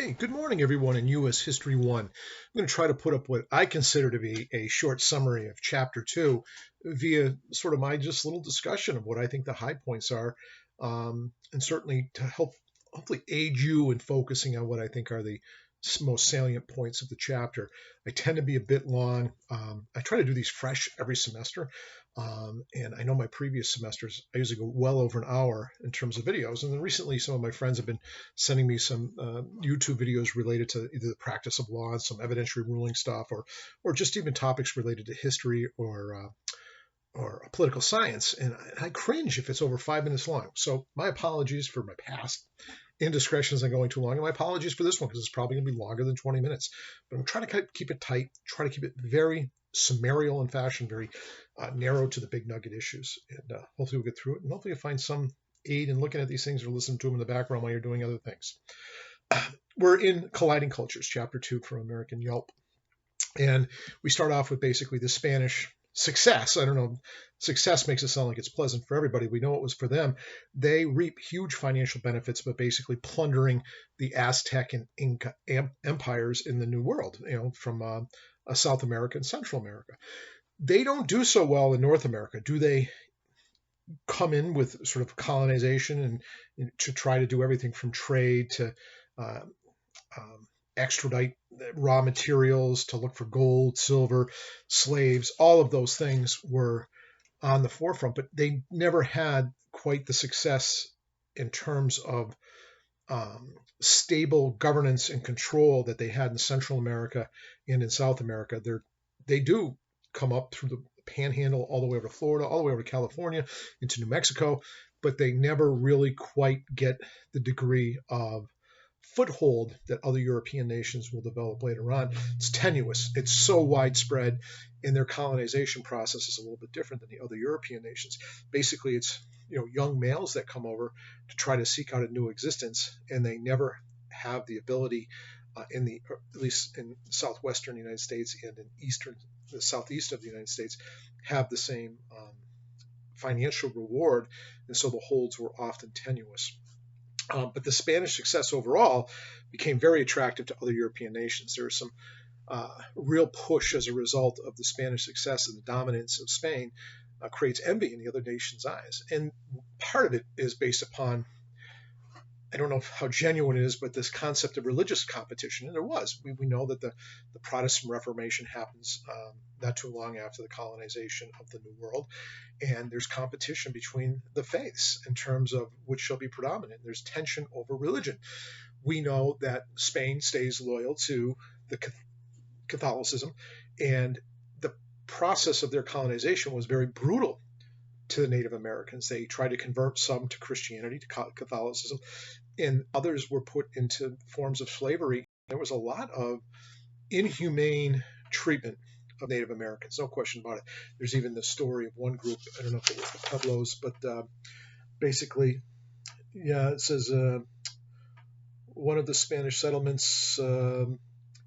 Hey, good morning, everyone, in U.S. History 1. I'm going to try to put up what I consider to be a short summary of Chapter 2 via sort of my just little discussion of what I think the high points are, and certainly to help hopefully aid you in focusing on what I think are the most salient points of the chapter. I tend to be a bit long. I try to do these fresh every semester, and I know my previous semesters, I usually go well over an hour in terms of videos. And then recently, some of my friends have been sending me some YouTube videos related to either the practice of law and some evidentiary ruling stuff, or just even topics related to history or political science. And I cringe if it's over 5 minutes long. So my apologies for my past indiscretions on going too long, and my apologies for this one because it's probably going to be longer than 20 minutes. But I'm trying to keep it tight, try to keep it very summarial in fashion, very narrow to the big nugget issues. And hopefully we'll get through it, and hopefully you'll find some aid in looking at these things or listening to them in the background while you're doing other things. We're in Colliding Cultures, Chapter 2 from American Yelp. And we start off with basically the Spanish success. I don't know, success makes it sound like it's pleasant for everybody. We know it was for them. They reap huge financial benefits, but basically plundering the Aztec and Inca empires in the New World, from South America and Central America. They don't do so well in North America. Do they come in with sort of colonization and to try to do everything from trade to extradite raw materials, to look for gold, silver, slaves? All of those things were on the forefront, but they never had quite the success in terms of stable governance and control that they had in Central America and in South America. They do come up through the panhandle all the way over to Florida, all the way over to California, into New Mexico, but they never really quite get the degree of foothold that other European nations will develop later on. It's tenuous. It's so widespread, and their colonization process is a little bit different than the other European nations. Basically, it's young males that come over to try to seek out a new existence, and they never have the ability at least in southwestern United States and in the southeast of the United States, have the same financial reward, and so the holds were often tenuous. But the Spanish success overall became very attractive to other European nations. There was some real push as a result of the Spanish success, and the dominance of Spain creates envy in the other nations' eyes. And part of it is based upon, I don't know how genuine it is, but this concept of religious competition. And there was. We know that the Protestant Reformation happens not too long after the colonization of the New World. And there's competition between the faiths in terms of which shall be predominant. There's tension over religion. We know that Spain stays loyal to the Catholicism, and the process of their colonization was very brutal to the Native Americans. They tried to convert some to Christianity, to Catholicism, and others were put into forms of slavery. There was a lot of inhumane treatment of Native Americans, no question about it. There's even the story of one group, I don't know if it was the Pueblos, but basically, it says one of the Spanish settlements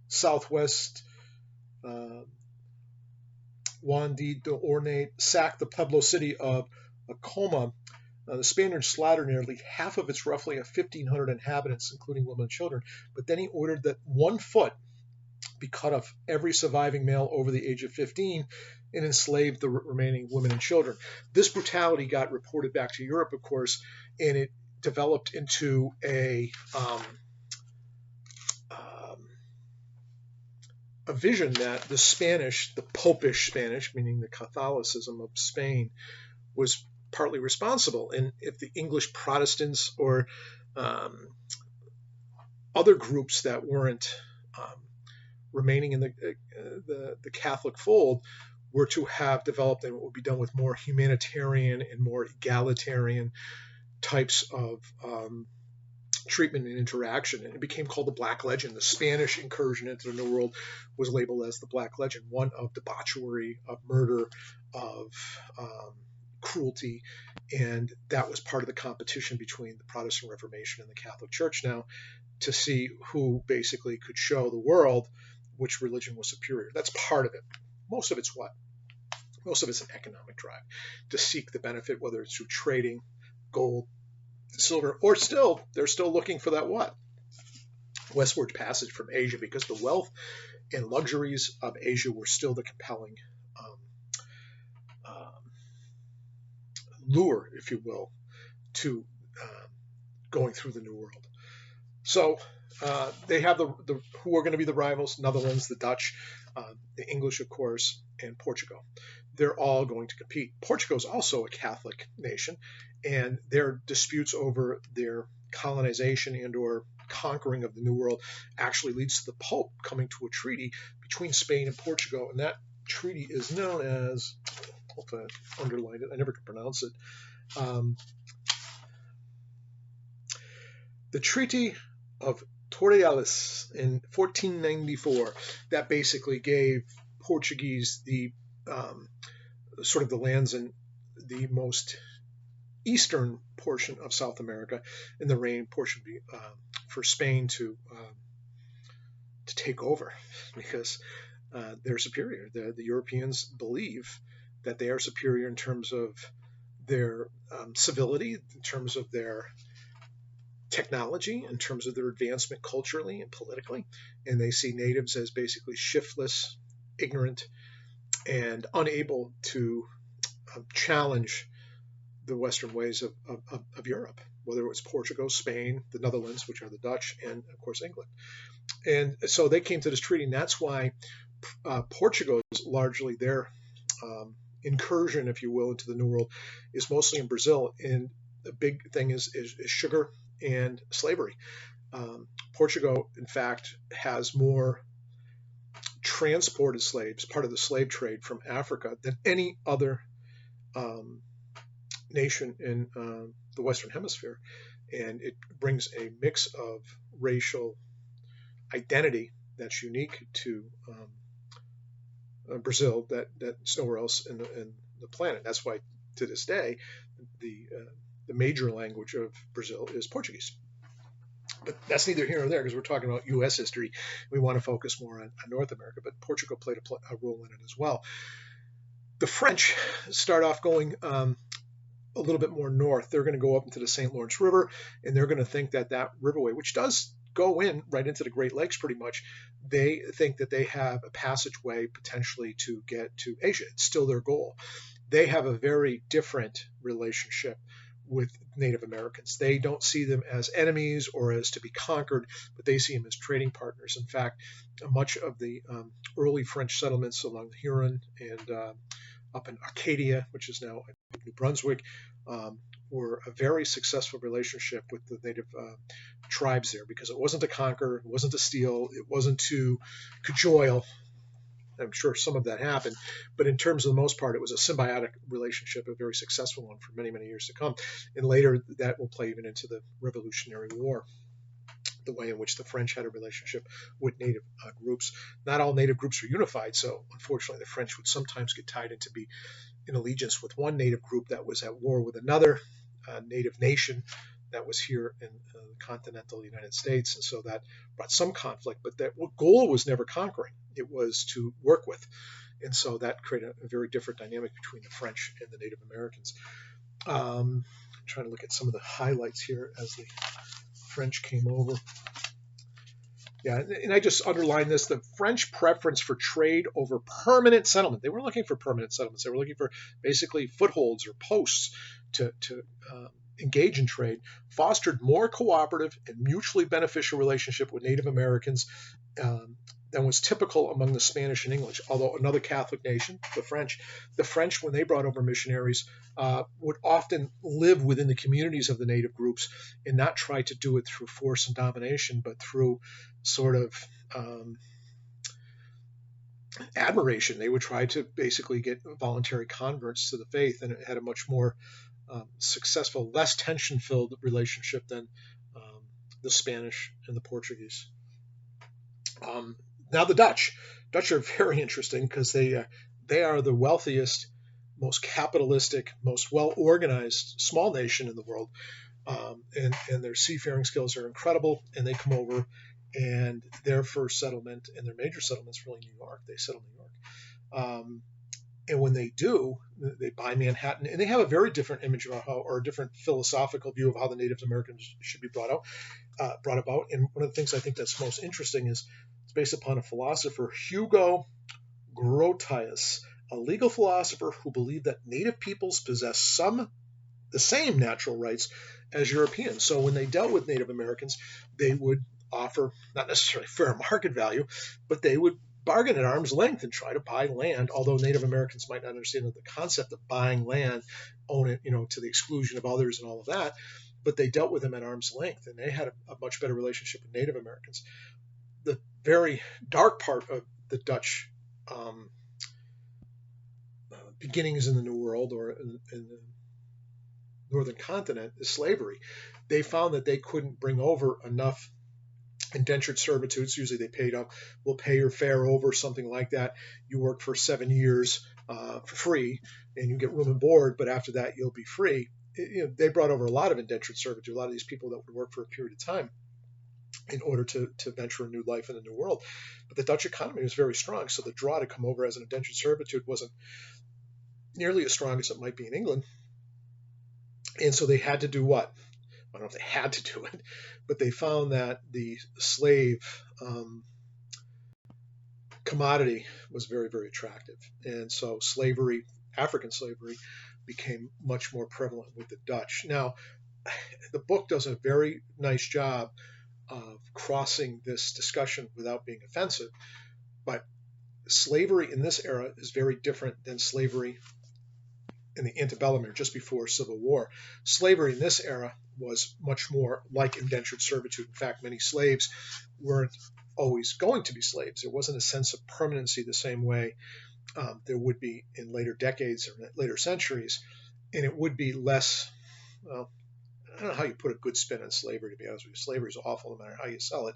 southwest, Juan de Ornate sacked the Pueblo city of Acoma. The Spaniards slaughtered nearly half of its roughly 1,500 inhabitants, including women and children, but then he ordered that 1 foot be cut off every surviving male over the age of 15 and enslaved the remaining women and children. This brutality got reported back to Europe, of course, and it developed into a vision that the Spanish, the Popish Spanish, meaning the Catholicism of Spain, was partly responsible. And if the English Protestants or other groups that weren't remaining in the Catholic fold were to have developed, and what would be done with more humanitarian and more egalitarian types of treatment and interaction. And it became called the Black Legend. The Spanish incursion into the New World was labeled as the Black Legend, one of debauchery, of murder, of cruelty. And that was part of the competition between the Protestant Reformation and the Catholic Church now, to see who basically could show the world which religion was superior. That's part of it. Most of it's what? Most of it's an economic drive to seek the benefit, whether it's through trading, gold, silver, or they're still looking for that what? westward passage from Asia, because the wealth and luxuries of Asia were still the compelling um, um, lure, if you will, to going through the New World. So they have the who are going to be the rivals: Netherlands, the Dutch, the English, of course, and Portugal. They're all going to compete. Portugal is also a Catholic nation, and their disputes over their colonization and/or conquering of the New World actually leads to the Pope coming to a treaty between Spain and Portugal, and that treaty is known as, hope I underlined it, I never could pronounce it, the Treaty of Tordesillas in 1494. That basically gave Portuguese the sort of the lands in the most eastern portion of South America, and the main portion be, for Spain to take over, because they're superior. The Europeans believe that they are superior in terms of their civility, in terms of their technology, in terms of their advancement culturally and politically, and they see natives as basically shiftless, ignorant, and unable to challenge the Western ways of Europe, whether it was Portugal, Spain, the Netherlands, which are the Dutch, and of course England. And so they came to this treaty, and that's why Portugal is largely their incursion, if you will, into the New World is mostly in Brazil. And the big thing is sugar and slavery. Portugal, in fact, has more transported slaves, part of the slave trade from Africa, than any other nation in the Western Hemisphere. And it brings a mix of racial identity that's unique to Brazil that's nowhere else in the planet. That's why, to this day, the major language of Brazil is Portuguese. But that's neither here nor there, because we're talking about U.S. history. We want to focus more on North America, but Portugal played a role in it as well. The French start off going a little bit more north. They're going to go up into the St. Lawrence River, and they're going to think that riverway, which does go in right into the Great Lakes pretty much, they think that they have a passageway potentially to get to Asia. It's still their goal. They have a very different relationship with Native Americans. They don't see them as enemies or as to be conquered, but they see them as trading partners. In fact, much of the early French settlements along the Huron and up in Acadia, which is now New Brunswick, were a very successful relationship with the native tribes there, because it wasn't to conquer, it wasn't to steal, it wasn't to cajole. I'm sure some of that happened, but in terms of the most part, it was a symbiotic relationship, a very successful one for many, many years to come. And later, that will play even into the Revolutionary War, the way in which the French had a relationship with native groups. Not all native groups were unified, so unfortunately, the French would sometimes get tied into be in allegiance with one native group that was at war with another native nation that was here in the continental United States, and so that brought some conflict. But that goal was never conquering; it was to work with, and so that created a very different dynamic between the French and the Native Americans. I'm trying to look at some of the highlights here as the French came over. Yeah, and I just underlined this: the French preference for trade over permanent settlement. They weren't looking for permanent settlements; they were looking for basically footholds or posts to engage in trade, fostered more cooperative and mutually beneficial relationship with Native Americans than was typical among the Spanish and English. Although another Catholic nation, the French, when they brought over missionaries, would often live within the communities of the native groups and not try to do it through force and domination, but through sort of admiration. They would try to basically get voluntary converts to the faith, and it had a much more successful, less tension-filled relationship than the Spanish and the Portuguese. Now the Dutch are very interesting because they are the wealthiest, most capitalistic, most well-organized small nation in the world, and their seafaring skills are incredible. And they come over, and their first settlement and their major settlement is really New York. They settle New York. And when they do, they buy Manhattan, and they have a very different image about how, or a different philosophical view of how the Native Americans should be brought out. brought about. And one of the things I think that's most interesting is it's based upon a philosopher, Hugo Grotius, a legal philosopher who believed that native peoples possess the same natural rights as Europeans. So when they dealt with Native Americans, they would offer not necessarily fair market value, but they would bargain at arm's length and try to buy land, although Native Americans might not understand the concept of buying land, own it, to the exclusion of others and all of that. But they dealt with them at arm's length, and they had a much better relationship with Native Americans. The very dark part of the Dutch beginnings in the New World or in the northern continent is slavery. They found that they couldn't bring over enough indentured servitudes. Usually they paid up, we'll pay your fare over, something like that. You work for 7 years for free and you get room and board, but after that you'll be free. They brought over a lot of indentured servitude, a lot of these people that would work for a period of time in order to venture a new life in the New World. But the Dutch economy was very strong, so the draw to come over as an indentured servitude wasn't nearly as strong as it might be in England. And so they had to do what? I don't know if they had to do it, but they found that the slave commodity was very, very attractive. And so slavery, African slavery, became much more prevalent with the Dutch. Now, the book does a very nice job of crossing this discussion without being offensive, but slavery in this era is very different than slavery in the antebellum era, just before Civil War. Slavery in this era was much more like indentured servitude. In fact, many slaves weren't always going to be slaves. There wasn't a sense of permanency the same way there would be in later decades or later centuries, and it would be less, well, I don't know how you put a good spin on slavery, to be honest with you. Slavery is awful no matter how you sell it,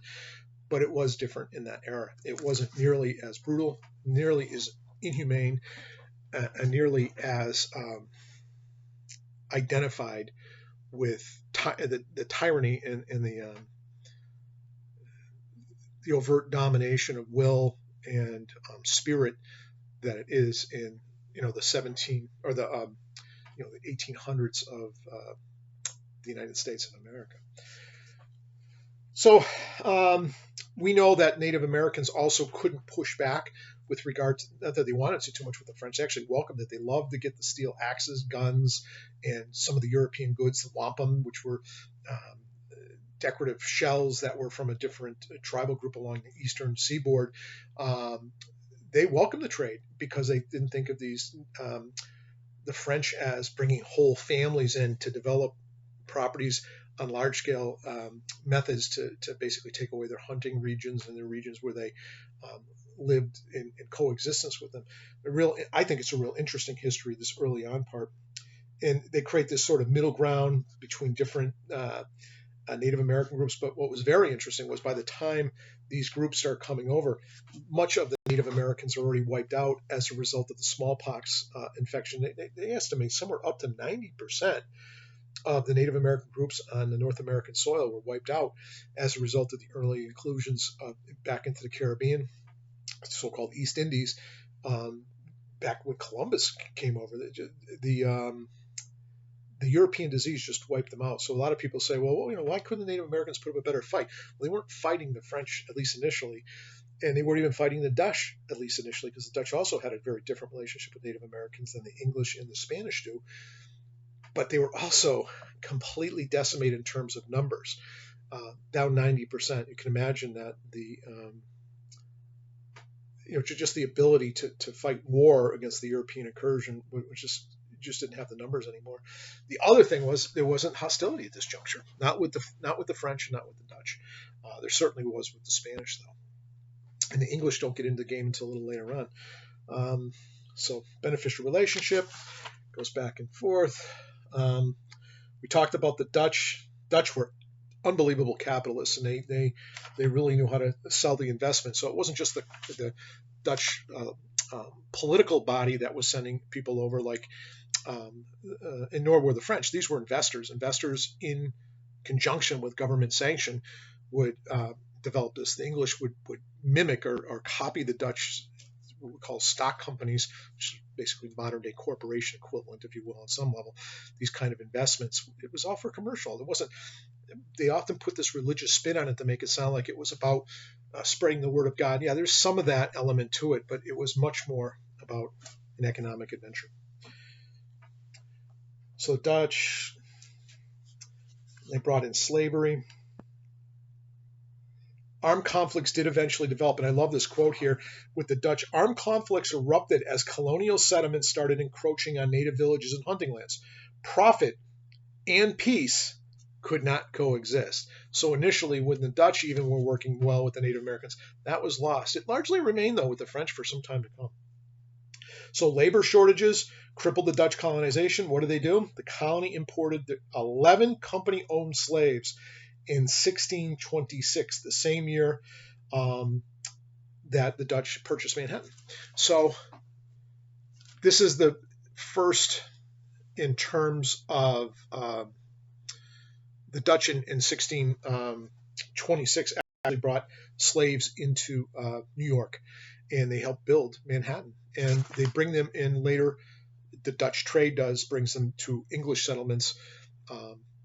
but it was different in that era. It wasn't nearly as brutal, nearly as inhumane, and nearly as identified with the tyranny and the overt domination of will and spirit that it is in the 17 or the the 1800s of the United States of America. So we know that Native Americans also couldn't push back with regard to, not that they wanted to too much with the French. They actually welcomed it. They loved to get the steel axes, guns, and some of the European goods, the wampum, which were decorative shells that were from a different tribal group along the eastern seaboard. They welcomed the trade because they didn't think of the French as bringing whole families in to develop properties on large-scale methods to basically take away their hunting regions and their regions where they lived in coexistence with them. I think it's a real interesting history, this early on part. And they create this sort of middle ground between different Native American groups. But what was very interesting was by the time these groups start coming over, much of the Native Americans are already wiped out as a result of the smallpox infection. They estimate somewhere up to 90% of the Native American groups on the North American soil were wiped out as a result of the early inclusions back into the Caribbean, so-called East Indies, back when Columbus came over. The European disease just wiped them out. So a lot of people say, well, why couldn't the Native Americans put up a better fight? Well, they weren't fighting the French, at least initially, and they weren't even fighting the Dutch, at least initially, because the Dutch also had a very different relationship with Native Americans than the English and the Spanish do. But they were also completely decimated in terms of numbers, down 90%. You can imagine that just the ability to fight war against the European incursion, which just didn't have the numbers anymore. The other thing was there wasn't hostility at this juncture, not with the French, not with the Dutch. There certainly was with the Spanish, though. And the English don't get into the game until a little later on. So beneficial relationship goes back and forth. We talked about the Dutch. Dutch were unbelievable capitalists, and they really knew how to sell the investment. So it wasn't just the Dutch political body that was sending people over, and nor were the French. These were investors. Investors in conjunction with government sanction would develop this. The English would mimic or copy the Dutch, what we call stock companies, which is basically modern day corporation equivalent, if you will, on some level. These kind of investments, it was all for commercial. It wasn't they often put this religious spin on it to make it sound like it was about spreading the word of God. Yeah, there's some of that element to it, but it was much more about an economic adventure. So Dutch, they brought in slavery. Armed conflicts did eventually develop, and I love this quote here with the Dutch. Armed conflicts erupted as colonial settlements started encroaching on native villages and hunting lands. Profit and peace could not coexist. So initially, when the Dutch even were working well with the Native Americans, that was lost. It largely remained, though, with the French for some time to come. So labor shortages crippled the Dutch colonization. What did they do? The colony imported 11 company-owned slaves in 1626, the same year that the Dutch purchased Manhattan. So this is the first in terms of the Dutch in 1626 actually brought slaves into New York, and they helped build Manhattan. And they bring them in later. The Dutch trade brings them to English settlements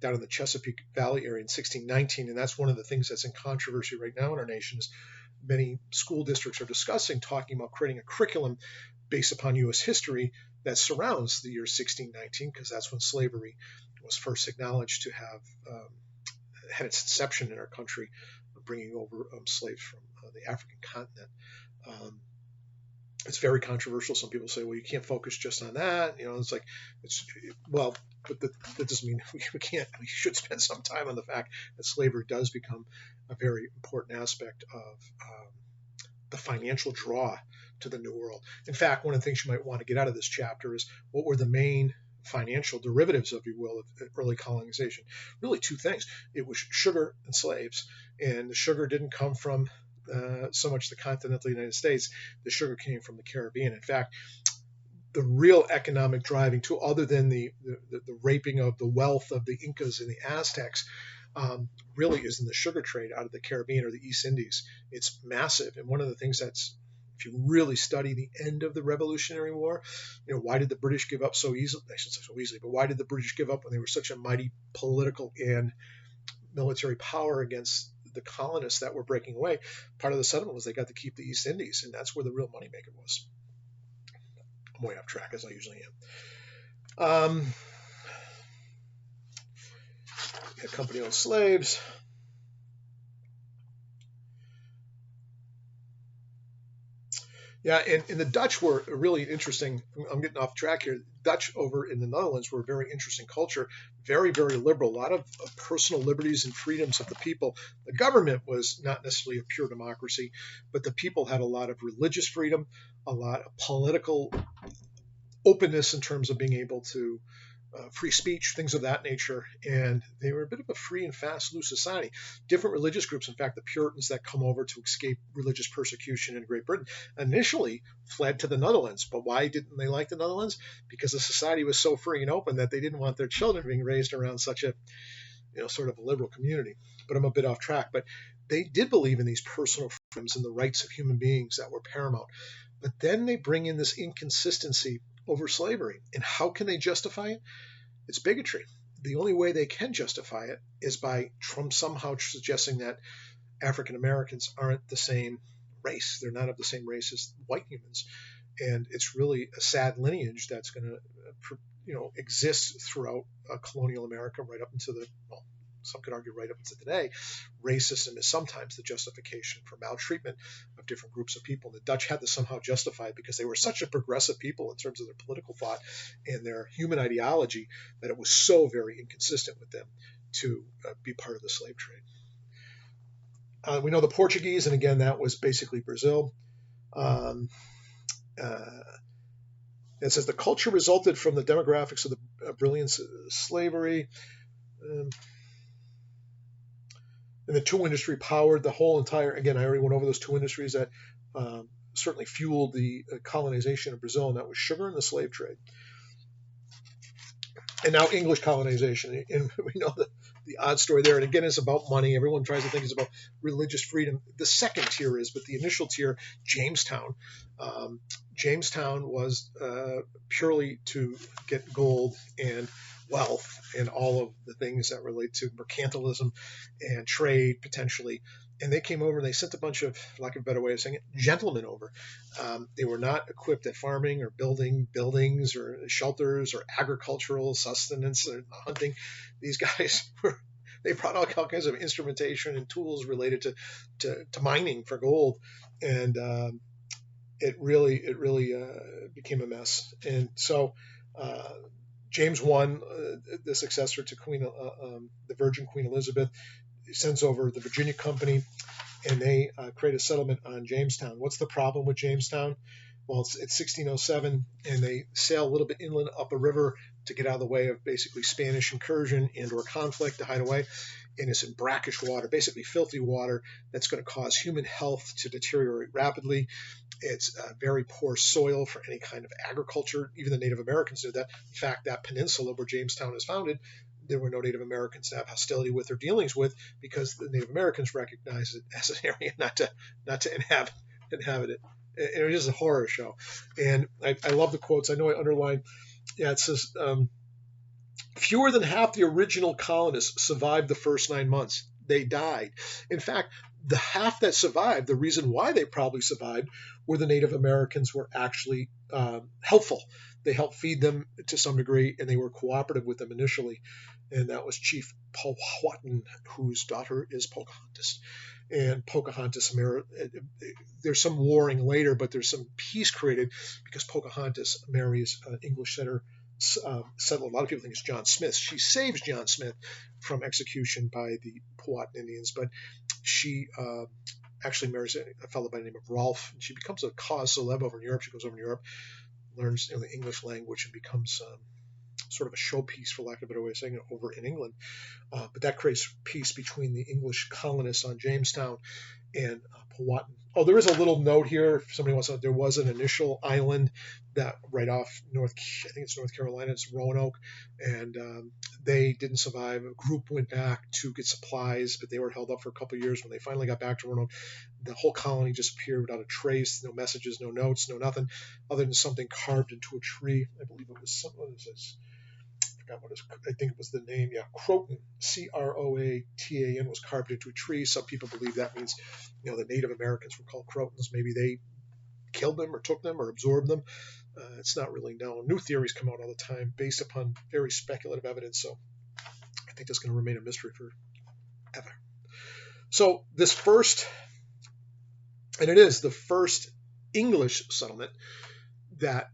down in the Chesapeake Valley area in 1619, and that's one of the things that's in controversy right now in our nation. Is many school districts are discussing, talking about creating a curriculum based upon U.S. history that surrounds the year 1619, because that's when slavery was first acknowledged to have had its inception in our country, bringing over slaves from the African continent. It's very controversial. Some people say, well, you can't focus just on that. It's like, but that doesn't mean we can't. We should spend some time on the fact that slavery does become a very important aspect of the financial draw to the New World. In fact, one of the things you might want to get out of this chapter is what were the main financial derivatives, if you will, of early colonization. Really two things. It was sugar and slaves. And the sugar didn't come from so much the continental United States. The sugar came from the Caribbean. In fact, the real economic driving tool, other than the raping of the wealth of the Incas and the Aztecs, really is in the sugar trade out of the Caribbean or the East Indies. It's massive. And one of the things that's, if you really study the end of the Revolutionary War, why did the British give up so easily? I shouldn't say so easily, but why did the British give up when they were such a mighty political and military power against the colonists that were breaking away? Part of the settlement was they got to keep the East Indies, and that's where the real moneymaker was. I'm way off track, as I usually am. Company-owned slaves. Yeah, and the Dutch were really interesting. I'm getting off track here. Dutch over in the Netherlands were a very interesting culture, very, very liberal, a lot of personal liberties and freedoms of the people. The government was not necessarily a pure democracy, but the people had a lot of religious freedom, a lot of political openness in terms of being able to free speech, things of that nature, and they were a bit of a free and fast, loose society. Different religious groups, in fact, the Puritans that come over to escape religious persecution in Great Britain, initially fled to the Netherlands. But why didn't they like the Netherlands? Because the society was so free and open that they didn't want their children being raised around such a, sort of a liberal community. But I'm a bit off track. But they did believe in these personal freedoms and the rights of human beings that were paramount. But then they bring in this inconsistency over slavery. And how can they justify it? It's bigotry. The only way they can justify it is by Trump somehow suggesting that African Americans aren't the same race. They're not of the same race as white humans. And it's really a sad lineage that's going to, exist throughout colonial America right up into some could argue right up to today. Racism is sometimes the justification for maltreatment of different groups of people. The Dutch had to somehow justify it because they were such a progressive people in terms of their political thought and their human ideology that it was so very inconsistent with them to be part of the slave trade. We know the Portuguese, and again, that was basically Brazil. It says the culture resulted from the demographics of the brilliance of slavery. And the tool industry powered the whole entire, again, I already went over those two industries that certainly fueled the colonization of Brazil, and that was sugar and the slave trade. And now English colonization. And we know the odd story there. And again, it's about money. Everyone tries to think it's about religious freedom. The second tier is, but the initial tier, Jamestown. Jamestown was purely to get gold and wealth and all of the things that relate to mercantilism and trade potentially. And they came over and they sent a bunch of, for lack of a better way of saying it, gentlemen over. They were not equipped at farming or building buildings or shelters or agricultural sustenance or hunting. These guys were, they brought all kinds of instrumentation and tools related to mining for gold. And it really became a mess. And so uh, James I, the successor to the Virgin Queen Elizabeth, sends over the Virginia Company, and they create a settlement on Jamestown. What's the problem with Jamestown? Well, it's 1607, and they sail a little bit inland up a river to get out of the way of basically Spanish incursion and or conflict to hide away. And it's in brackish water, basically filthy water that's going to cause human health to deteriorate rapidly. It's very poor soil for any kind of agriculture. Even the Native Americans knew that. In fact, that peninsula where Jamestown is founded, there were no Native Americans to have hostility with or dealings with because the Native Americans recognized it as an area not to inhabit it. It was just a horror show. And I love the quotes. I know I underlined. Yeah, it says, fewer than half the original colonists survived the first 9 months. They died. In fact, the half that survived, the reason why they probably survived, were the Native Americans were actually helpful. They helped feed them to some degree, and they were cooperative with them initially. And that was Chief Powhatan, whose daughter is Pocahontas. And Pocahontas, there's some warring later, but there's some peace created because Pocahontas marries an English settler. A lot of people think it's John Smith. She saves John Smith from execution by the Powhatan Indians, but she actually marries a fellow by the name of Rolfe, and she becomes a cause célèbre over in Europe. She goes over in Europe, learns the English language, and becomes sort of a showpiece, for lack of a better way of saying it, over in England. But that creates peace between the English colonists on Jamestown and Powhatan. Oh, there is a little note here. If somebody wants to know, there was an initial island that right off I think it's North Carolina, it's Roanoke, and they didn't survive. A group went back to get supplies, but they were held up for a couple of years. When they finally got back to Roanoke, the whole colony disappeared without a trace, no messages, no notes, no nothing, other than something carved into a tree. I believe it was what is this? I think it was the name, Croatan, Croatan was carved into a tree. Some people believe that means, the Native Americans were called Croatans. Maybe they killed them or took them or absorbed them. It's not really known. New theories come out all the time based upon very speculative evidence. So I think that's going to remain a mystery forever. So this and it is the first English settlement that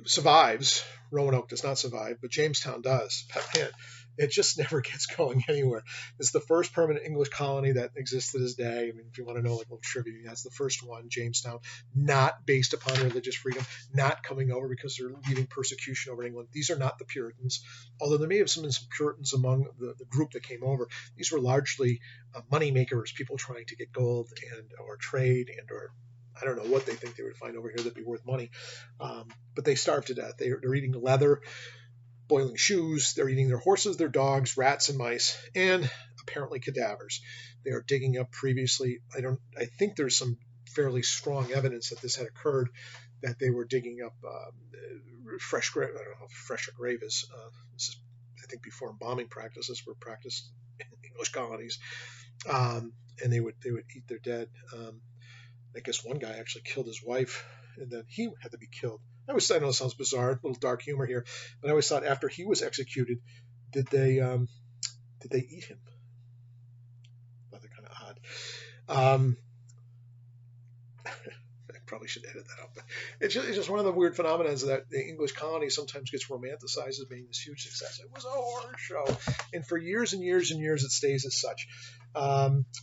survives. Roanoke does not survive, but Jamestown does. Man, it just never gets going anywhere. It's the first permanent English colony that exists to this day. I mean, if you want to know like a little trivia, that's the first one, Jamestown, not based upon religious freedom, not coming over because they're leaving persecution over England. These are not the Puritans, although there may have been some Puritans among the group that came over. These were largely money makers, people trying to get gold or trade or I don't know what they think they would find over here that'd be worth money. But they starved to death. They're eating leather, boiling shoes. They're eating their horses, their dogs, rats and mice, and apparently cadavers. They are digging up previously. I think there's some fairly strong evidence that this had occurred, that they were digging up fresh grave. I don't know how fresh a grave is. This is, I think, before bombing practices were practiced in English colonies. And they would eat their dead. I guess one guy actually killed his wife, and then he had to be killed. I know it sounds bizarre, a little dark humor here, but I always thought after he was executed, did they eat him? Rather kind of odd. I probably should edit that out, but it's just one of the weird phenomena that the English colony sometimes gets romanticized as being this huge success. It was a horror show, and for years and years and years it stays as such.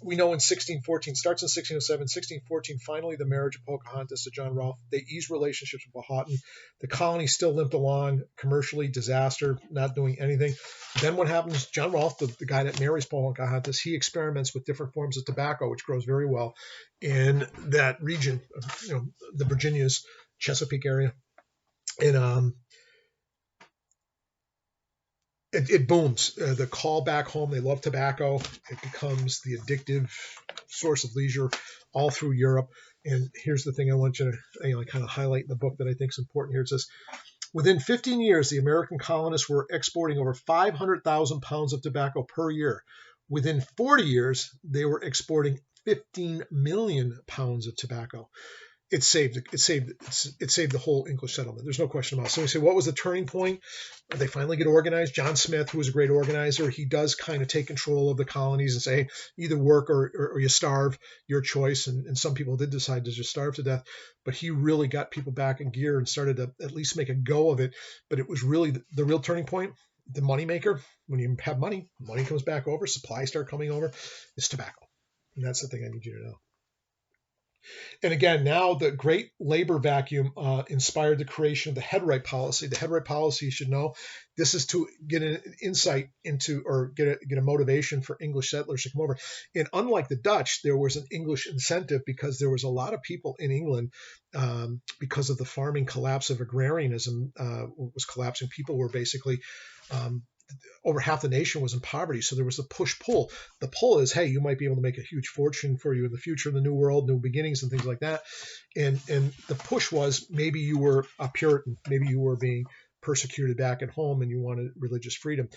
We know in 1614, starts in 1607, 1614, finally the marriage of Pocahontas to John Rolfe. They eased relationships with Powhatan. The colony still limped along, commercially, disaster, not doing anything. Then what happens? John Rolfe, the guy that marries Pocahontas, he experiments with different forms of tobacco, which grows very well in that region, the Virginia's Chesapeake area. And it booms. The call back home, they love tobacco. It becomes the addictive source of leisure all through Europe. And here's the thing I want you to kind of highlight in the book that I think is important here. It says, Within 15 years, the American colonists were exporting over 500,000 pounds of tobacco per year. Within 40 years, they were exporting 15 million pounds of tobacco. It saved the whole English settlement. There's no question about it. So we say, what was the turning point? They finally get organized. John Smith, who was a great organizer, he does kind of take control of the colonies and say, either work or you starve, your choice. And some people did decide to just starve to death. But he really got people back in gear and started to at least make a go of it. But it was really the real turning point, the money maker. When you have money, money comes back over, supplies start coming over, it's tobacco. And that's the thing I need you to know. And again, now the great labor vacuum inspired the creation of the headright policy. The headright policy, you should know, this is to get an insight into or get a motivation for English settlers to come over. And unlike the Dutch, there was an English incentive because there was a lot of people in England because of the farming collapse of agrarianism was collapsing. People were basically over half the nation was in poverty. So there was the push-pull. The pull is, hey, you might be able to make a huge fortune for you in the future, in the new world, new beginnings and things like that. And the push was maybe you were a Puritan, maybe you were being persecuted back at home and you wanted religious freedom.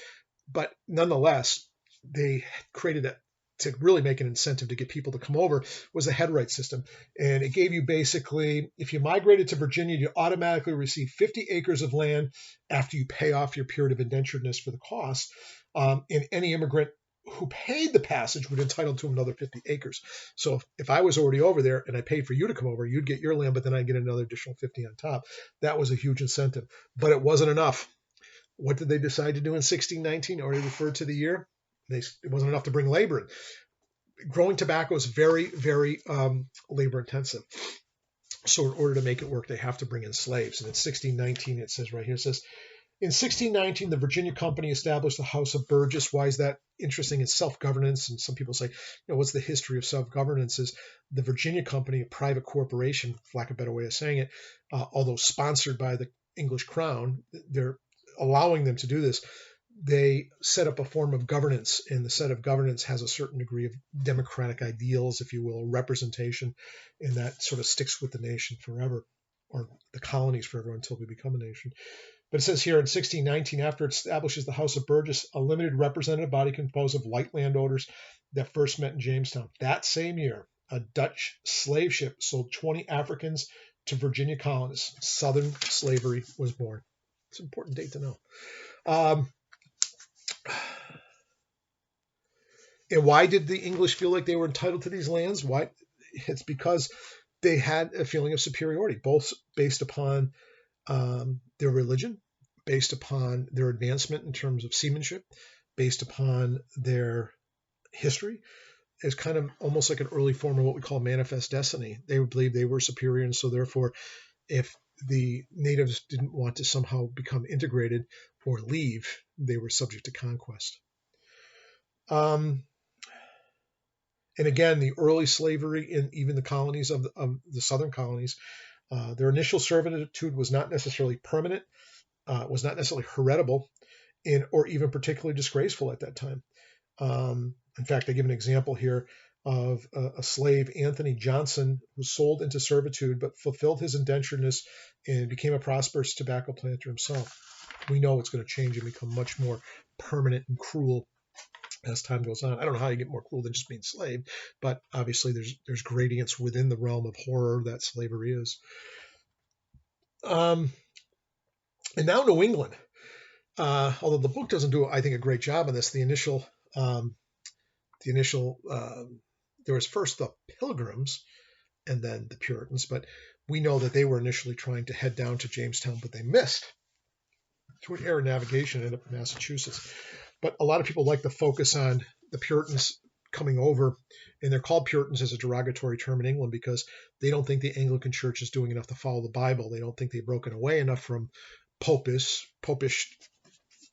But nonetheless, they created a to really make an incentive to get people to come over was a headright system. And it gave you basically, if you migrated to Virginia, you automatically receive 50 acres of land after you pay off your period of indenturedness for the cost. And any immigrant who paid the passage would entitle to another 50 acres. So if I was already over there and I paid for you to come over, you'd get your land, but then I'd get another additional 50 on top. That was a huge incentive, but it wasn't enough. What did they decide to do in 1619? Already referred to the year. It wasn't enough to bring labor in. Growing tobacco is very, very labor intensive. So in order to make it work, they have to bring in slaves. And in 1619, it says right here, it says, in 1619, the Virginia Company established the House of Burgess. Why is that interesting? It's self-governance. And some people say, what's the history of self-governance? Is the Virginia Company, a private corporation, for lack of a better way of saying it, although sponsored by the English crown, they're allowing them to do this. They set up a form of governance, and the set of governance has a certain degree of democratic ideals, if you will, representation, and that sort of sticks with the nation forever, or the colonies forever until we become a nation. But it says here in 1619, after it establishes the House of Burgess, a limited representative body composed of light landowners that first met in Jamestown. That same year, a Dutch slave ship sold 20 Africans to Virginia colonists. Southern slavery was born. It's an important date to know. And why did the English feel like they were entitled to these lands? Why? It's because they had a feeling of superiority, both based upon their religion, based upon their advancement in terms of seamanship, based upon their history. It's kind of almost like an early form of what we call manifest destiny. They would believe they were superior, and so therefore, if the natives didn't want to somehow become integrated or leave, they were subject to conquest. And again, the early slavery in even the colonies of the southern colonies, their initial servitude was not necessarily permanent, was not necessarily heritable, or even particularly disgraceful at that time. In fact, I give an example here of a slave, Anthony Johnson, who sold into servitude but fulfilled his indenturedness and became a prosperous tobacco planter himself. We know it's going to change and become much more permanent and cruel as time goes on. I don't know how you get more cruel than just being slave, but obviously there's gradients within the realm of horror that slavery is. And now New England, although the book doesn't do, I think, a great job on this. The initial there was first the Pilgrims and then the Puritans, but we know that they were initially trying to head down to Jamestown, but they missed through an error navigation and ended up in Massachusetts. But a lot of people like to focus on the Puritans coming over, and they're called Puritans as a derogatory term in England because they don't think the Anglican Church is doing enough to follow the Bible. They don't think they've broken away enough from popish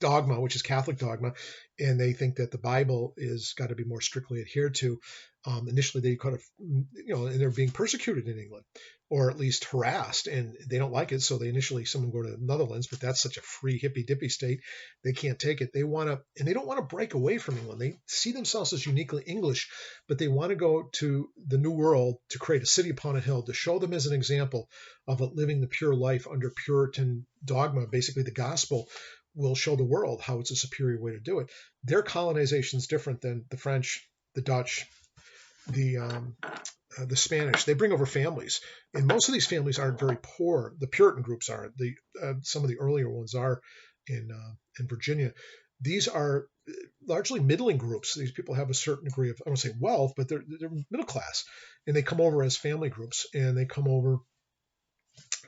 dogma, which is Catholic dogma, and they think that the Bible is got to be more strictly adhered to. Initially, they kind of, and they're being persecuted in England, or at least harassed, and they don't like it. So they initially, someone go to the Netherlands, but that's such a free hippy dippy state, they can't take it. They want to, and they don't want to break away from England. They see themselves as uniquely English, but they want to go to the New World to create a city upon a hill, to show them as an example of living the pure life under Puritan dogma, basically the gospel will show the world how it's a superior way to do it. Their colonization is different than the French, the Dutch, the Spanish. They bring over families, and most of these families aren't very poor. The Puritan groups aren't. Some of the earlier ones are in Virginia. These are largely middling groups. These people have a certain degree of, I don't say wealth, but they're middle class, and they come over as family groups, and they come over.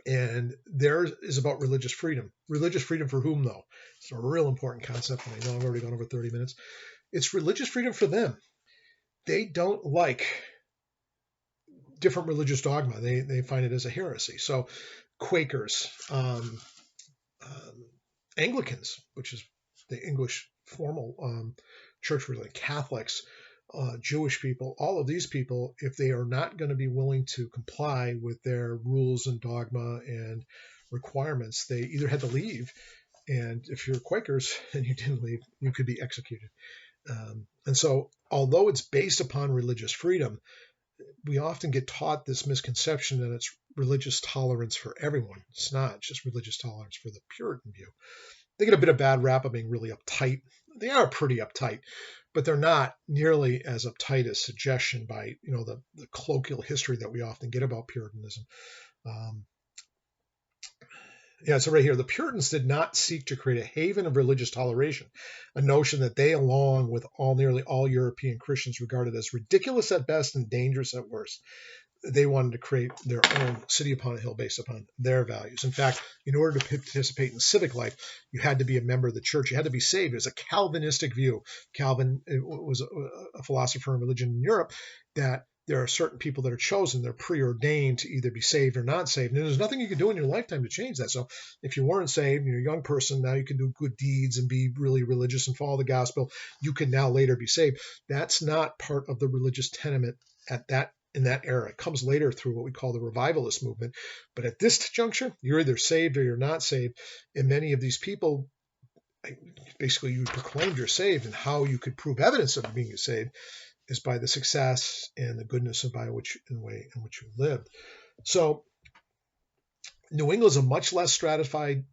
And theirs is about religious freedom. Religious freedom for whom, though? It's a real important concept, and I know I've already gone over 30 minutes. It's religious freedom for them. They don't like different religious dogma. They find it as a heresy. So Quakers, Anglicans, which is the English formal church religion, Catholics, Jewish people, all of these people, if they are not going to be willing to comply with their rules and dogma and requirements, they either had to leave. And if you're Quakers and you didn't leave, you could be executed. And so, although it's based upon religious freedom, we often get taught this misconception that it's religious tolerance for everyone. It's not. It's just religious tolerance for the Puritan view. They get a bit of bad rap of being really uptight. They are pretty uptight, but they're not nearly as uptight as suggestion by the colloquial history that we often get about Puritanism. So right here, the Puritans did not seek to create a haven of religious toleration, a notion that they, along with nearly all European Christians, regarded as ridiculous at best and dangerous at worst. They wanted to create their own city upon a hill based upon their values. In fact, in order to participate in civic life, you had to be a member of the church. You had to be saved. It was a Calvinistic view. Calvin was a philosopher in religion in Europe, that there are certain people that are chosen. They're preordained to either be saved or not saved. And there's nothing you can do in your lifetime to change that. So if you weren't saved, you're a young person, now you can do good deeds and be really religious and follow the gospel. You can now later be saved. That's not part of the religious tenement in that era. It comes later through what we call the revivalist movement. But at this juncture, you're either saved or you're not saved. And many of these people, basically, you proclaimed you're saved, and how you could prove evidence of being saved is by the success and the goodness and by which in the way in which you lived. So New England is a much less stratified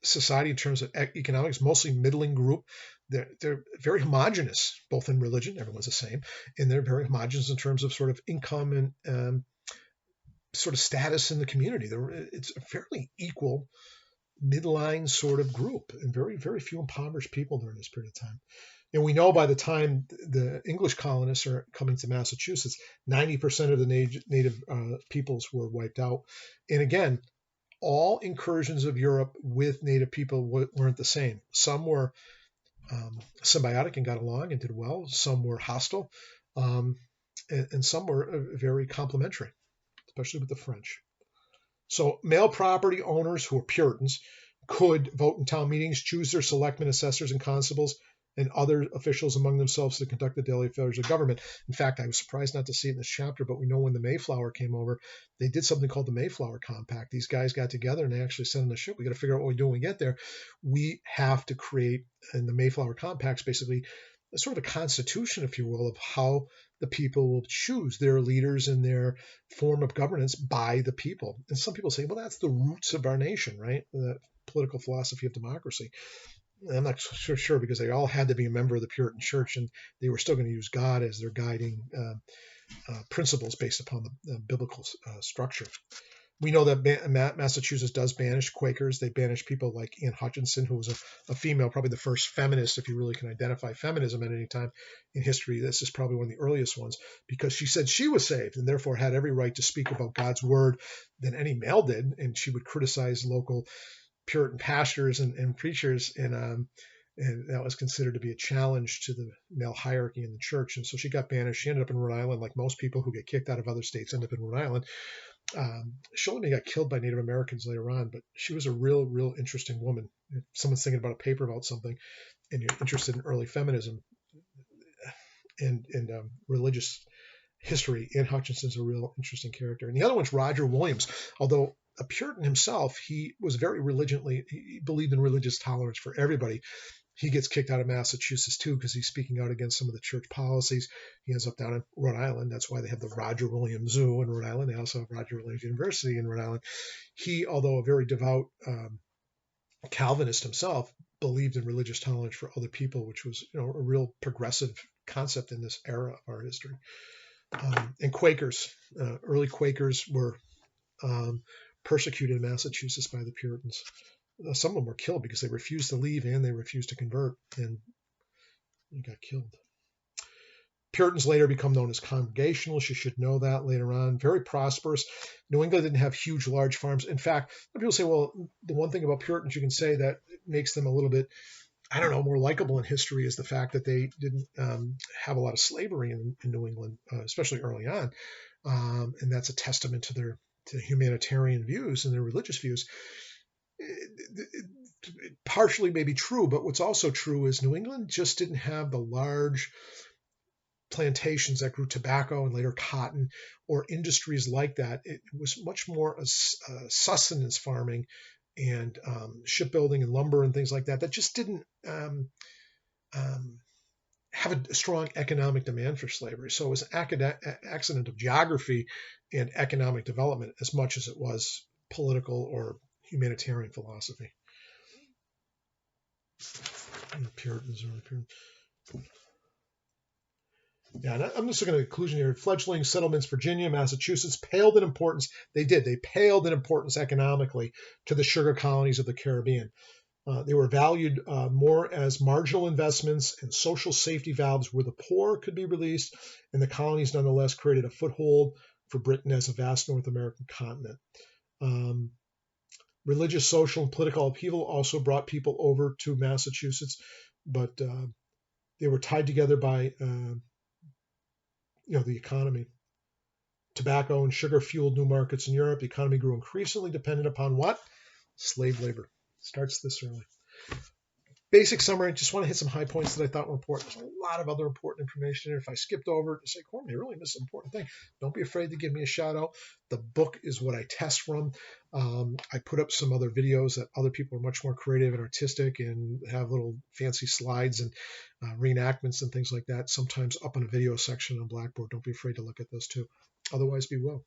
society in terms of economics, mostly middling group. They're very homogenous, both in religion, everyone's the same, and they're very homogenous in terms of sort of income and sort of status in the community. It's a fairly equal midline sort of group, and very, very few impoverished people during this period of time. And we know by the time the English colonists are coming to Massachusetts, 90% of the native peoples were wiped out. And again, all incursions of Europe with native people weren't the same. Some were symbiotic and got along and did well. Some were hostile, and some were very complementary, especially with the French. So male property owners who were Puritans could vote in town meetings, choose their selectmen, assessors, and constables, and other officials among themselves to conduct the daily affairs of government. In fact, I was surprised not to see it in this chapter, but we know when the Mayflower came over, they did something called the Mayflower Compact. These guys got together and they actually said on the ship, we got to figure out what we do when we get there. We have to create, and the Mayflower Compact's basically a sort of a constitution, if you will, of how the people will choose their leaders and their form of governance by the people. And some people say, well, that's the roots of our nation, right? The political philosophy of democracy. I'm not sure because they all had to be a member of the Puritan Church, and they were still going to use God as their guiding principles based upon the biblical structure. We know that Massachusetts does banish Quakers. They banish people like Anne Hutchinson, who was a female, probably the first feminist, if you really can identify feminism at any time in history. This is probably one of the earliest ones, because she said she was saved and therefore had every right to speak about God's word than any male did, and she would criticize local Puritan pastors and preachers, and that was considered to be a challenge to the male hierarchy in the church. And so she got banished. She ended up in Rhode Island, like most people who get kicked out of other states end up in Rhode Island. She only got killed by Native Americans later on, but she was a real interesting woman. If someone's thinking about a paper about something and you're interested in early feminism and religious history. Ian Hutchinson's a real interesting character. And the other one's Roger Williams. Although a Puritan himself, he was very he believed in religious tolerance for everybody. He gets kicked out of Massachusetts too because he's speaking out against some of the church policies. He ends up down in Rhode Island. That's why they have the Roger Williams Zoo in Rhode Island. They also have Roger Williams University in Rhode Island. He, although a very devout Calvinist himself, believed in religious tolerance for other people, which was a real progressive concept in this era of our history. And Quakers, early Quakers were persecuted in Massachusetts by the Puritans. Some of them were killed because they refused to leave and they refused to convert, and got killed. Puritans later become known as Congregationalists. You should know that later on. Very prosperous. New England didn't have huge, large farms. In fact, people say, well, the one thing about Puritans you can say that makes them a little bit, I don't know, more likable in history is the fact that they didn't have a lot of slavery in New England, especially early on. And that's a testament to their humanitarian views and their religious views. It partially may be true, but what's also true is New England just didn't have the large plantations that grew tobacco and later cotton or industries like that. It was much more a sustenance farming and shipbuilding and lumber and things like that just didn't have a strong economic demand for slavery. So it was an accident of geography and economic development as much as it was political or humanitarian philosophy. Puritans. Yeah, and I'm just looking at the conclusion here. Fledgling settlements, Virginia, Massachusetts, paled in importance. They did. They paled in importance economically to the sugar colonies of the Caribbean. They were valued more as marginal investments and social safety valves where the poor could be released, and the colonies nonetheless created a foothold for Britain as a vast North American continent. Religious, social, and political upheaval also brought people over to Massachusetts, but they were tied together by the economy. Tobacco and sugar fueled new markets in Europe. The economy grew increasingly dependent upon what? Slave labor. Starts this early. Basic summary. Just want to hit some high points that I thought were important. There's a lot of other important information here. If I skipped over it, say, Corbin, you really missed an important thing. Don't be afraid to give me a shout out. The book is what I test from. I put up some other videos that other people are much more creative and artistic and have little fancy slides and reenactments and things like that. Sometimes up in a video section on Blackboard. Don't be afraid to look at those too. Otherwise, be well.